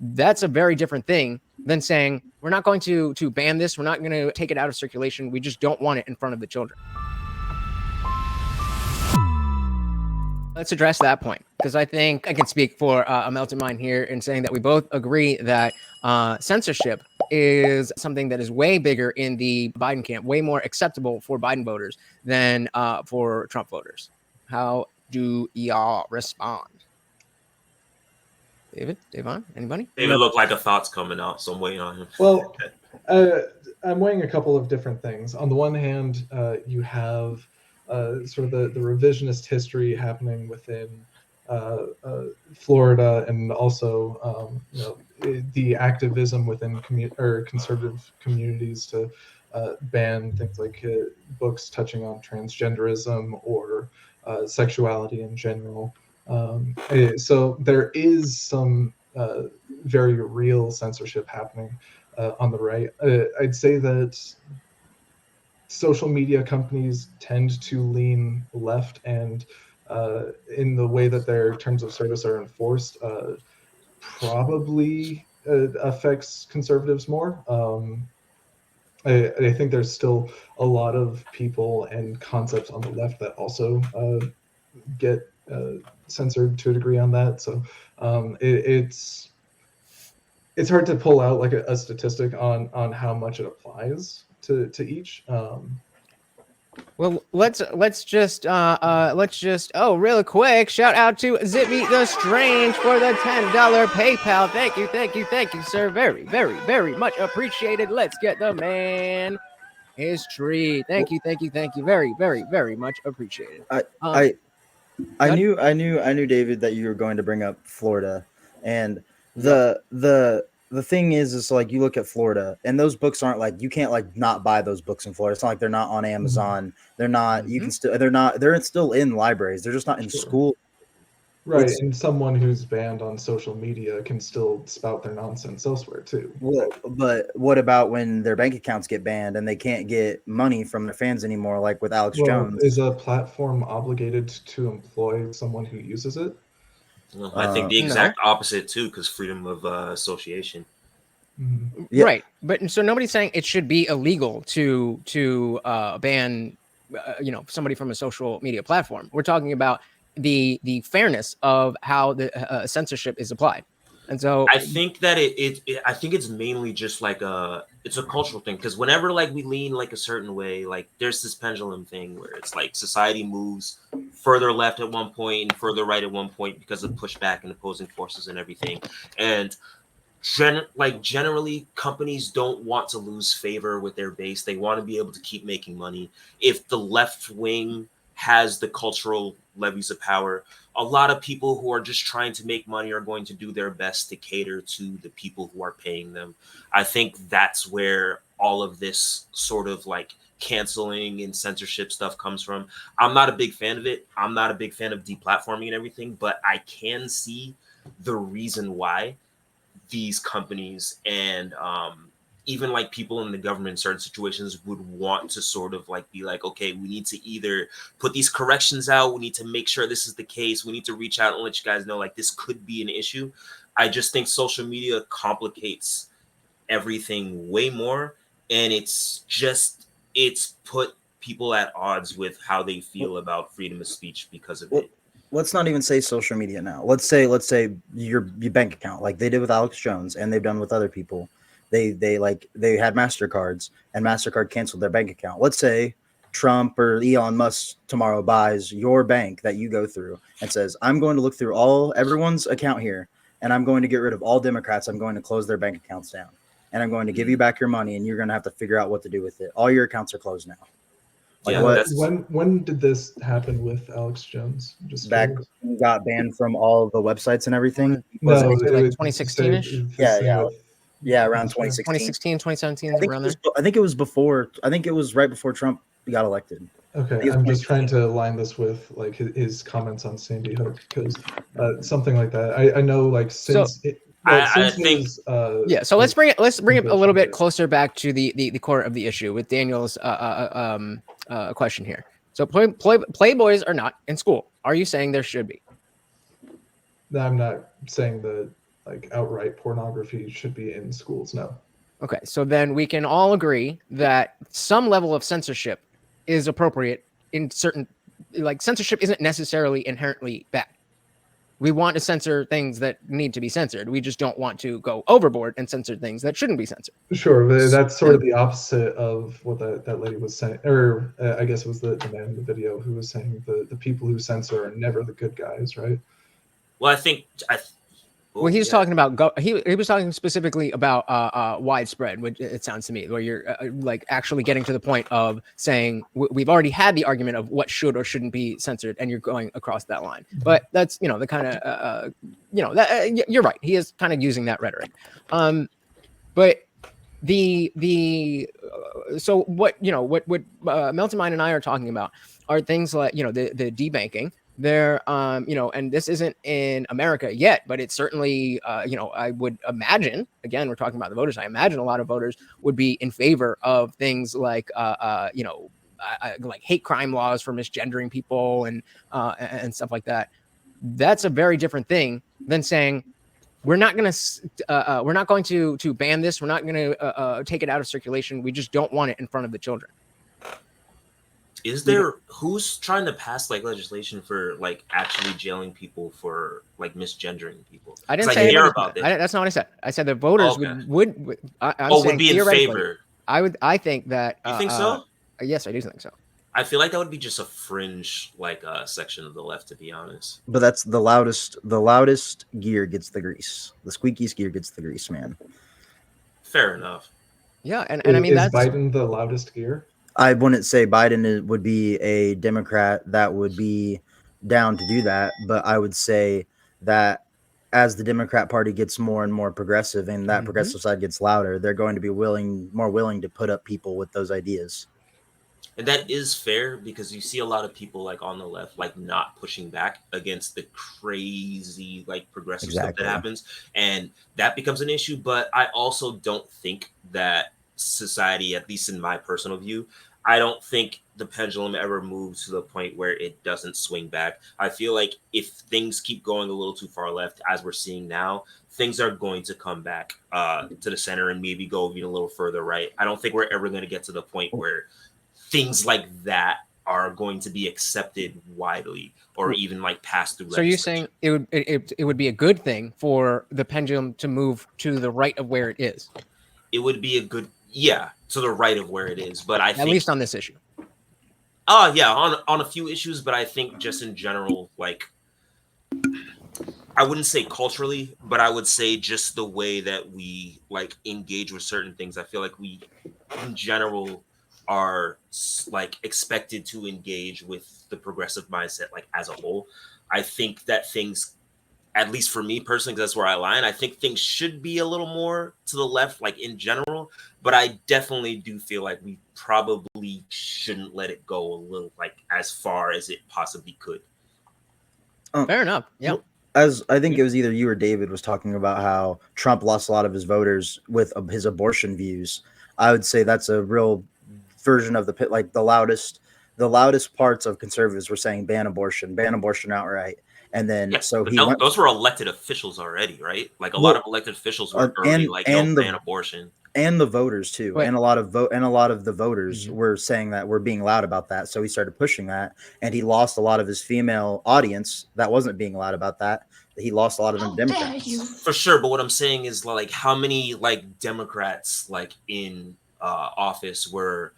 That's a very different thing than saying we're not going to ban this. We're not going to take it out of circulation. We just don't want it in front of the children. Let's address that point, because I think I can speak for a melted mind here in saying that we both agree that censorship is something that is way bigger in the Biden camp, way more acceptable for Biden voters than for Trump voters. How do y'all respond? David, Davon, anybody? David looked like a thought's coming out, so I'm waiting on him. Well, I'm weighing a couple of different things. On the one hand, you have sort of the revisionist history happening within Florida, and also the activism within conservative communities to ban things like books touching on transgenderism or sexuality in general. So there is some very real censorship happening on the right. I'd say that social media companies tend to lean left, and in the way that their terms of service are enforced, probably affects conservatives more. I think there's still a lot of people and concepts on the left that also get censored to a degree on that. So it's hard to pull out like a statistic on how much it applies to each. Well, let's just really quick shout out to Zippy the Strange for the $10 PayPal. Thank you, sir. Very, very, very much appreciated. Let's get the man his treat. Thank you. Very, very, very much appreciated. I knew, David, that you were going to bring up Florida, and the thing is like you look at Florida, and those books aren't like you can't like not buy those books in Florida. It's not like they're not on Amazon. They're not. You can still. They're still in libraries. They're just not in school. Right, and someone who's banned on social media can still spout their nonsense elsewhere too. Well, but what about when their bank accounts get banned and they can't get money from their fans anymore, like with Alex Jones? Is a platform obligated to employ someone who uses it? No, I think the exact opposite too, because freedom of association. Mm-hmm. Yeah. Right, but so nobody's saying it should be illegal to ban somebody from a social media platform. We're talking about the fairness of how the censorship is applied. And so I think that I think it's mainly just like it's a cultural thing, because whenever like we lean like a certain way, like there's this pendulum thing where it's like society moves further left at one point and further right at one point because of pushback and opposing forces and everything. And generally companies don't want to lose favor with their base. They want to be able to keep making money. If the left wing has the cultural levies of power, a lot of people who are just trying to make money are going to do their best to cater to the people who are paying them. I think that's where all of this sort of like canceling and censorship stuff comes from. I'm not a big fan of it. I'm not a big fan of deplatforming and everything, but I can see the reason why these companies and even like people in the government in certain situations would want to sort of like be like, okay, we need to either put these corrections out. We need to make sure this is the case. We need to reach out and let you guys know like this could be an issue. I just think social media complicates everything way more. And it's put people at odds with how they feel about freedom of speech because of it. Let's not even say social media now. Let's say your bank account, like they did with Alex Jones and they've done with other people. They had MasterCards and MasterCard canceled their bank account. Let's say Trump or Elon Musk tomorrow buys your bank that you go through and says, I'm going to look through everyone's account here and I'm going to get rid of all Democrats. I'm going to close their bank accounts down and I'm going to give you back your money and you're going to have to figure out what to do with it. All your accounts are closed now. When did this happen with Alex Jones? Just back when he got banned from all the websites and everything. No, like 2016-ish. Yeah, around 2016, 2017, around there. I think it was before. I think it was right before Trump got elected. Okay, I'm just trying to align this with like his comments on Sandy Hook, because something like that. I know like since. So let's bring it a little bit closer back to the core of the issue with Daniel's question here. So playboys are not in school. Are you saying there should be? I'm not saying that like outright pornography should be in schools. No. Okay, so then we can all agree that some level of censorship is appropriate in certain, like censorship isn't necessarily inherently bad. We want to censor things that need to be censored. We just don't want to go overboard and censor things that shouldn't be censored. Sure, but that's sort of the opposite of what that lady was saying, or I guess it was the man in the video who was saying the people who censor are never the good guys, right? Well, Well, he was talking about he was talking specifically about widespread, which it sounds to me, where you're like actually getting to the point of saying we've already had the argument of what should or shouldn't be censored, and you're going across that line. But that's the kind of you're right. He is kind of using that rhetoric, but so what Melton Mine and I are talking about are things like the debanking. There, and this isn't in America yet, but it's certainly, I would imagine, again, we're talking about the voters. I imagine a lot of voters would be in favor of things like, like hate crime laws for misgendering people and stuff like that. That's a very different thing than saying we're not going to ban this. We're not going to take it out of circulation. We just don't want it in front of the children. Is there who's trying to pass like legislation for like actually jailing people for like misgendering people? I didn't say hear about this. That's not what I said. I said the voters would be in favor. I think that. You think so? Yes, I do think so. I feel like that would be just a fringe like section of the left, to be honest. But that's the loudest gear gets the grease. The squeakiest gear gets the grease, man. Fair enough. Yeah, and I mean, is Biden the loudest gear? I wouldn't say Biden would be a Democrat that would be down to do that, but I would say that as the Democrat Party gets more and more progressive and that progressive side gets louder, they're going to be more willing to put up people with those ideas. And that is fair because you see a lot of people like on the left, like not pushing back against the crazy, like progressive stuff that happens. And that becomes an issue. But I also don't think that society, at least in my personal view, I don't think the pendulum ever moves to the point where it doesn't swing back. I feel like if things keep going a little too far left, as we're seeing now, things are going to come back to the center and maybe go even a little further right. I don't think we're ever going to get to the point where things like that are going to be accepted widely or even like passed through. So you're saying it would be a good thing for the pendulum to move to the right of where it is? It would be a good, to the right of where it is. But I think at least on this issue. On a few issues, but I think just in general, like I wouldn't say culturally, but I would say just the way that we like engage with certain things. I feel like we, in general, are like expected to engage with the progressive mindset, like as a whole. I think that things, at least for me personally, because that's where I lie, I think things should be a little more to the left, like in general. But I definitely do feel like we probably shouldn't let it go a little, like as far as it possibly could. Fair enough. Yeah. As I think it was either you or David was talking about how Trump lost a lot of his voters with his abortion views. I would say that's a real version of the loudest parts of conservatives were saying ban abortion outright. And then those were elected officials already, right? Like a lot of elected officials were already ban abortion. And the voters too. Right. And a lot of the voters were saying that we're being loud about that. So he started pushing that, and he lost a lot of his female audience that wasn't being loud about that. He lost a lot of them Democrats. For sure. But what I'm saying is like how many like Democrats like in office were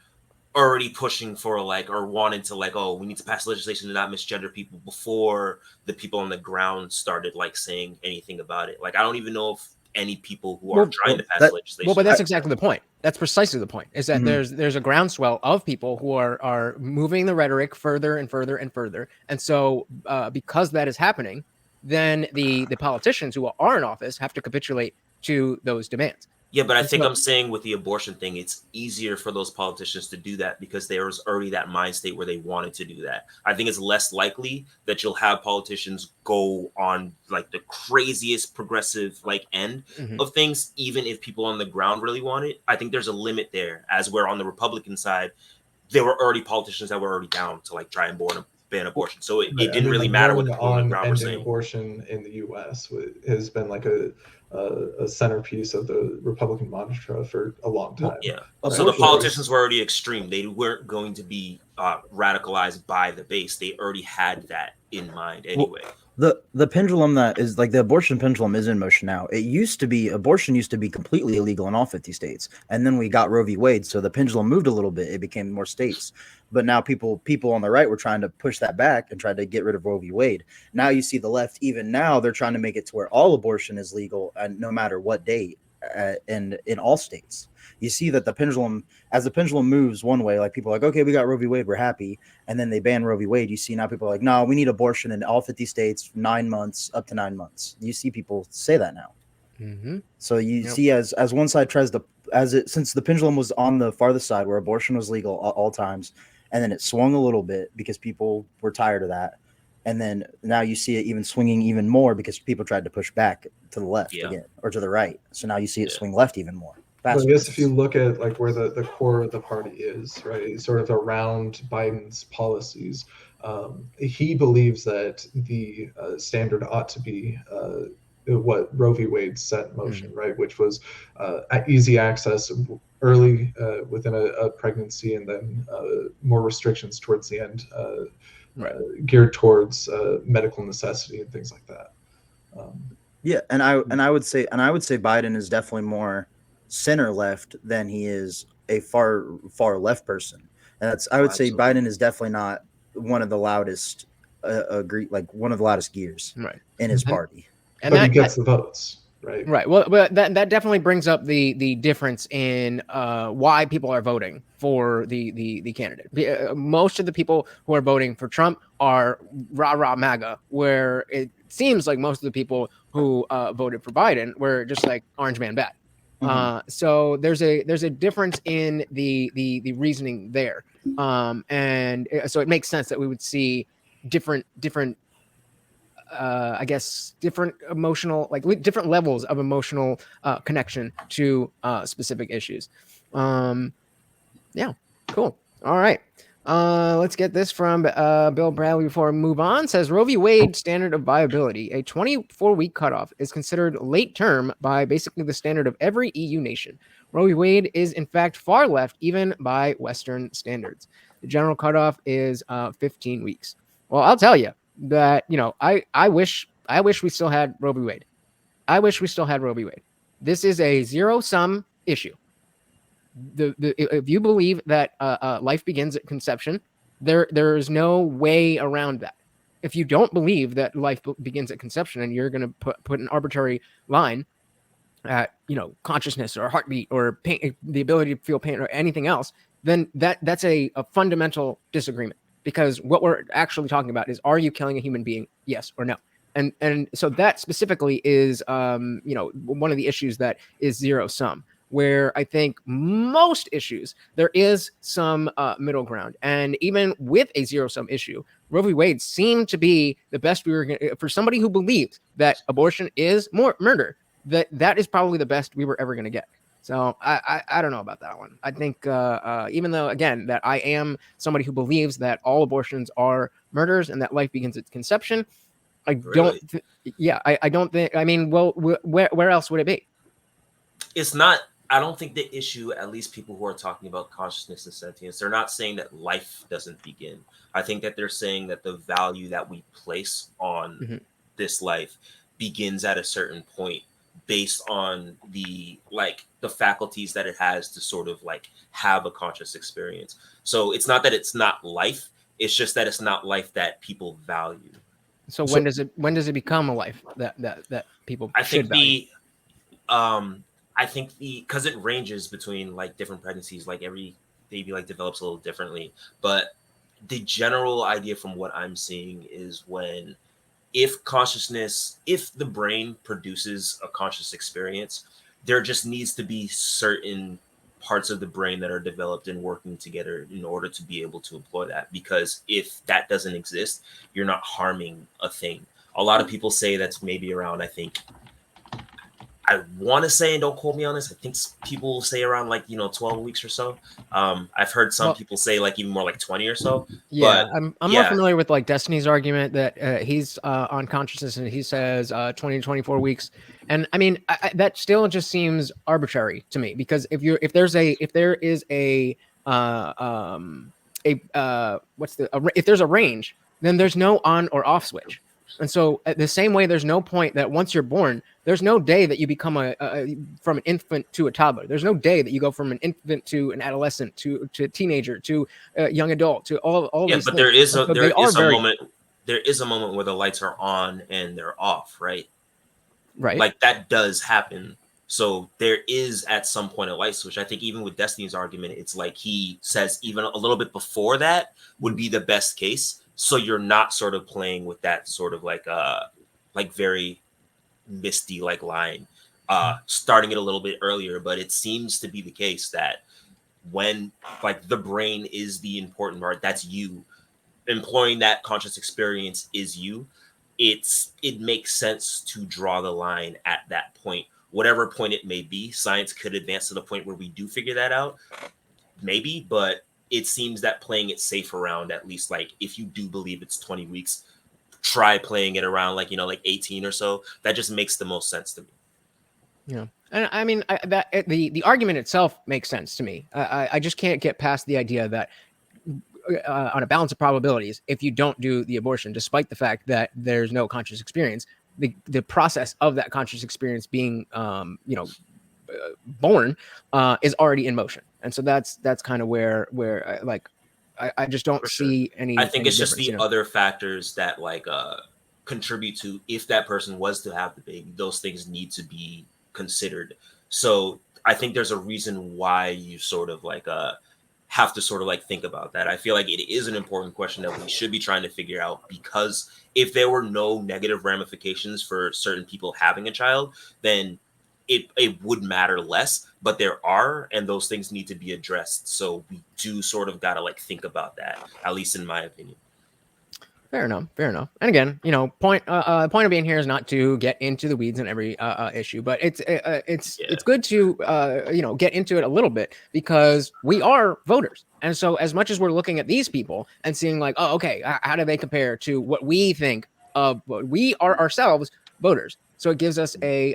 already pushing for like or wanting to like, oh, we need to pass legislation to not misgender people before the people on the ground started like saying anything about it. Like I don't even know if any people who are trying to pass legislation. Well, but that's exactly the point. That's precisely the point. Is that there's a groundswell of people who are moving the rhetoric further and further and further, and so because that is happening, then the politicians who are in office have to capitulate to those demands. Yeah, but I think I'm saying with the abortion thing, it's easier for those politicians to do that because there was already that mind state where they wanted to do that. I think it's less likely that you'll have politicians go on like the craziest progressive like end of things, even if people on the ground really want it. I think there's a limit there, as where on the Republican side, there were already politicians that were already down to like try and ban abortion. So it Right. didn't I really mean, matter what the the people on the on ground were ending saying. abortion in the U.S. Has been like a centerpiece of the Republican mantra for a long time. Yeah. Well, So the abortion- politicians were already extreme. They weren't going to be radicalized by the base. They already had that in mind anyway. The pendulum that is like the abortion pendulum is in motion now. Abortion used to be completely illegal in all 50 states, and then we got Roe v. Wade, so the pendulum moved a little bit. It became more states, but now people on the right were trying to push that back and try to get rid of Roe v. Wade. Now you see the left, even now they're trying to make it to where all abortion is legal, and no matter what date, and in all states. You see that as the pendulum moves one way, like people are like, okay, we got Roe v. Wade, we're happy, and then they ban Roe v. Wade. You see now people are like, no, we need abortion in all 50 states, 9 months, up to 9 months. You see people say that now. Mm-hmm. So you see, as one side tries to, since the pendulum was on the farthest side where abortion was legal all times, and then it swung a little bit because people were tired of that, and then now you see it even swinging even more because people tried to push back to the left again or to the right. So now you see it swing left even more. But I guess if you look at like where the core of the party is, right, sort of around Biden's policies, he believes that the standard ought to be what Roe v. Wade set in motion, right, which was easy access early within a pregnancy, and then more restrictions towards the end, geared towards medical necessity and things like that. And I would say Biden is definitely more center left than he is a far left person. And I would say Biden is definitely not one of the loudest one of the loudest gears in his party. But he gets the votes, right? Right. Well, but that definitely brings up the difference in why people are voting for the candidate. Most of the people who are voting for Trump are rah MAGA, where it seems like most of the people who voted for Biden were just like orange man bad. So there's a difference in the reasoning there, and so it makes sense that we would see different I guess different emotional, like different levels of emotional connection to specific issues. Yeah, cool. All right. Let's get this from Bill Bradley before we move on. Says Roe v. Wade standard of viability. A 24-week cutoff is considered late term by basically the standard of every EU nation. Roe v. Wade is in fact far left even by Western standards. The general cutoff is 15 weeks. Well, I'll tell you that, I wish we still had Roe v. Wade. I wish we still had Roe v. Wade. This is a zero-sum issue. If you believe that life begins at conception, there's no way around that. If you don't believe that life begins at conception and you're going to put an arbitrary line at consciousness or heartbeat or pain, the ability to feel pain or anything else, then that's a fundamental disagreement, because what we're actually talking about is, are you killing a human being, yes or no? And so that specifically is one of the issues that is zero sum, where I think most issues there is some middle ground. And even with a zero sum issue, Roe v. Wade seemed to be the best we were going to, for somebody who believes that abortion is more murder, that is probably the best we were ever going to get. So I don't know about that one. I think even though, again, that I am somebody who believes that all abortions are murders and that life begins at conception, I don't. I don't think. I mean, well, where else would it be? It's not. I don't think the issue, at least people who are talking about consciousness and sentience, they're not saying that life doesn't begin. I think that they're saying that the value that we place on this life begins at a certain point, based on the faculties that it has to sort of have a conscious experience. So it's not that it's not life, it's just that it's not life that people value. So when does it become a life that people should value? I think because it ranges between different pregnancies, every baby develops a little differently, but the general idea from what I'm seeing is if the brain produces a conscious experience, there just needs to be certain parts of the brain that are developed and working together in order to be able to employ that. Because if that doesn't exist, you're not harming a thing. A lot of people say that's maybe around, I I want to say, and don't quote me on this, I think people will say around like 12 weeks or so. I've heard some people say like even more like 20 or so. Yeah, But I'm more familiar with like Destiny's argument that he's on consciousness and he says 20 to 24 weeks. And I mean that still just seems arbitrary to me, because if there is a if there's a range, then there's no on or off switch. And so the same way, there's no point that once you're born, there's no day that you become from an infant to a toddler. There's no day that you go from an infant to an adolescent to a teenager to a young adult to all these but things. there is a moment. There is a moment where the lights are on and they're off, right? Right. Like that does happen. So there is at some point a light switch. I think even with Destiny's argument, it's like he says even a little bit before that would be the best case. So you're not sort of playing with that sort of like very misty like line, starting it a little bit earlier. But it seems to be the case that when like the brain is the important part, that's you. Employing that conscious experience is you. It makes sense to draw the line at that point, whatever point it may be. Science could advance to the point where we do figure that out, maybe, but it seems that playing it safe around, at least like if you do believe it's 20 weeks, try playing it around like like 18 or so. That just makes the most sense to me. Yeah. And I mean, the argument itself makes sense to me. I just can't get past the idea that on a balance of probabilities, if you don't do the abortion, despite the fact that there's no conscious experience, the process of that conscious experience being, born is already in motion. And so that's kind of where I just don't see any. I think it's just the you know? other factors that like contribute to if that person was to have the baby, those things need to be considered. So I think there's a reason why you sort of like have to sort of like think about that. I feel like it is an important question that we should be trying to figure out, because if there were no negative ramifications for certain people having a child, then it would matter less, but there are, and those things need to be addressed. So we do sort of got to like think about that, at least in my opinion. Fair enough. And again, point of being here is not to get into the weeds in every issue, but it's good to get into it a little bit, because we are voters, and so as much as we're looking at these people and seeing like, oh, okay, how do they compare to what we think of? What we are ourselves voters. So it gives us an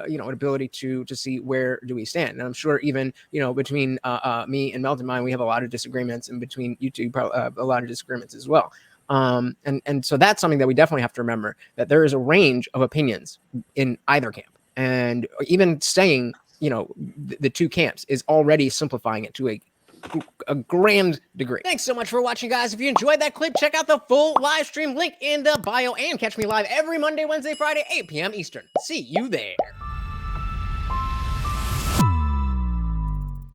ability to see where do we stand. And I'm sure even, between me and Melton Mine, we have a lot of disagreements, and between you two, a lot of disagreements as well. And so that's something that we definitely have to remember, that there is a range of opinions in either camp. And even saying, the two camps is already simplifying it to a grand degree. Thanks so much for watching, guys. If you enjoyed that clip, check out the full live stream link in the bio, and catch me live every Monday, Wednesday, Friday, 8 p.m. Eastern. See you there.